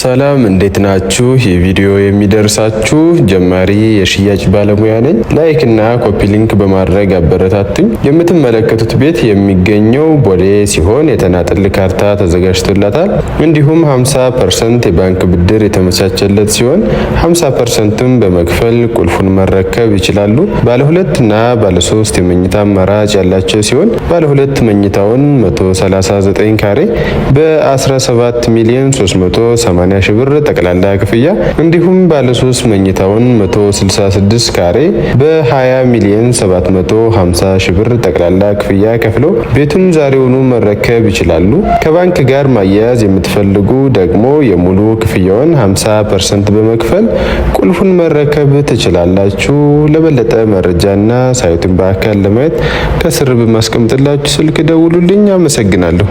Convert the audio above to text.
ሰላም እንዴት ናችሁ? ይህ ቪዲዮ የሚደርሳችሁ ጀማሪ የሽያጭ ባለሙያ ነኝ። ላይክ እና ኮፒ ሊንክ በማድረግ አበረታቱኝ። የምትመለከቱት ቤት የሚገኘው ቦሌ ሲሆን የተናጠል ካርታ ተዘጋጅቶላታል። እንዲሁም 50% የባንክ ብድር የተመቻቸለት ሲሆን 50%ም በመክፈል ቁልፉን መረከብ ይችላሉ። ባለ 2 እና ባለ 3 የመኝታ አማራጭ ያላቸው ሲሆን ባለ 2 መኝታውን 139 ካሬ በ17 ሚሊዮን 380 ሺህ ብር ጠቅላላ ክፍያ እንዲሁም ባለ 3 መኝታውን 166 ካሬ በ20 ሚሊዮን 750 ሺህ ብር ጠቅላላ ክፍያ ከፍለው ቤቱን ዛሬውኑ መረከብ ይችላሉ። ከባንክ ጋር ማያያዝ የምትፈልጉ ደግሞ የሙሉ ክፍያውን 50% በመክፈል ቁልፉን መረከብ ትችላላችሁ። ለበለጠ መረጃና ሳይቱን በአካል ለማየት ከስር በማስቀምጥላችሁ ስልክ ደውሉልኝ። አመሰግናለሁ።